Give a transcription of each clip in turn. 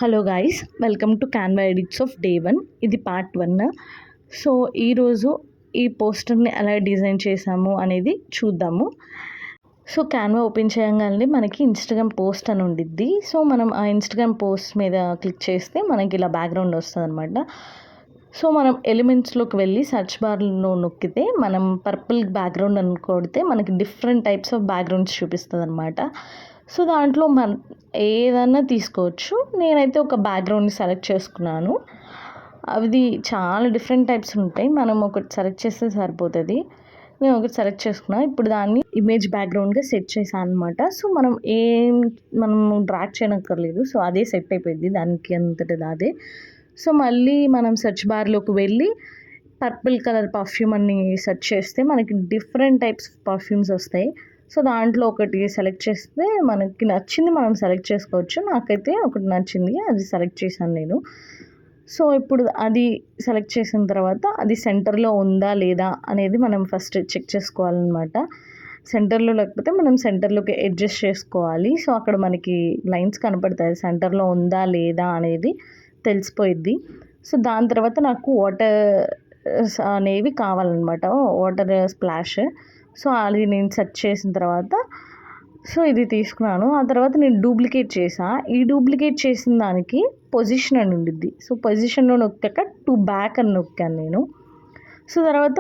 Hello guys, welcome to Canva edits of day 1. ఇది part 1. So ఈరోజు ఈ పోస్టర్ని ఎలా డిజైన్ చేసాము అనేది చూద్దాము. సో క్యాన్వా ఓపెన్ చేయగానే మనకి ఇన్స్టాగ్రామ్ పోస్ట్ అని ఉండిద్ది. సో మనం ఆ ఇన్స్టాగ్రామ్ పోస్ట్ మీద క్లిక్ చేస్తే మనకి ఇలా బ్యాక్గ్రౌండ్ వస్తుంది అనమాట. సో మనం ఎలిమెంట్స్లోకి వెళ్ళి సర్చ్ బార్లో నొక్కితే మనం పర్పుల్ బ్యాక్గ్రౌండ్ అని కొడితే మనకి డిఫరెంట్ టైప్స్ ఆఫ్ బ్యాక్గ్రౌండ్స్ చూపిస్తుంది అనమాట. సో దాంట్లో ఏదన్నా తీసుకోవచ్చు. నేనైతే ఒక బ్యాక్గ్రౌండ్ని సెలెక్ట్ చేసుకున్నాను. అది చాలా డిఫరెంట్ టైప్స్ ఉంటాయి. మనం ఒకటి సెలెక్ట్ చేస్తే సరిపోతుంది. నేను ఒకటి సెలెక్ట్ చేసుకున్నాను. ఇప్పుడు దాన్ని ఇమేజ్ బ్యాక్గ్రౌండ్గా సెట్ చేశాను అనమాట. సో మనం డ్రాగ్ చేయనక్కర్లేదు. సో అదే సెట్ అయిపోయింది దానికి అంతటి అదే. సో మళ్ళీ మనం సెర్చ్ బార్లోకి వెళ్ళి పర్పుల్ కలర్ పర్ఫ్యూమ్ అని సెర్చ్ చేస్తే మనకి డిఫరెంట్ టైప్స్ ఆఫ్ పర్ఫ్యూమ్స్ వస్తాయి. సో దాంట్లో ఒకటి సెలెక్ట్ చేస్తే మనకి నచ్చింది మనం సెలెక్ట్ చేసుకోవచ్చు. నాకైతే ఒకటి నచ్చింది, అది సెలెక్ట్ చేశాను నేను. సో ఇప్పుడు అది సెలెక్ట్ చేసిన తర్వాత అది సెంటర్లో ఉందా లేదా అనేది మనం ఫస్ట్ చెక్ చేసుకోవాలన్నమాట. సెంటర్లో లేకపోతే మనం సెంటర్లోకి అడ్జస్ట్ చేసుకోవాలి. సో అక్కడ మనకి లైన్స్ కనపడతాయి, సెంటర్లో ఉందా లేదా అనేది తెలిసిపోయిద్ది. సో దాని తర్వాత నాకు వాటర్ అనేవి కావాలన్నమాట, వాటర్ స్ప్లాష్. సో అది నేను సెర్చ్ చేసిన తర్వాత సో ఇది తీసుకున్నాను. ఆ తర్వాత నేను డూప్లికేట్ చేసా. ఈ డూప్లికేట్ చేసిన దానికి పొజిషన్ అని ఉండిద్ది. సో పొజిషన్లో నొక్కాక టు బ్యాక్ అని నొక్కాను నేను. సో తర్వాత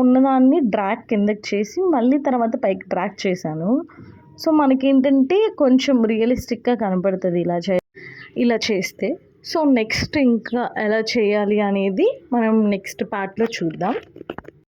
ఉన్నదాన్ని డ్రాగ్ కిందకి చేసి మళ్ళీ తర్వాత పైకి డ్రాగ్ చేశాను. సో మనకేంటంటే కొంచెం రియలిస్టిక్గా కనపడుతుంది ఇలా చేస్తే. సో నెక్స్ట్ ఇంకా ఎలా చేయాలి అనేది మనం నెక్స్ట్ పార్ట్లో చూద్దాం.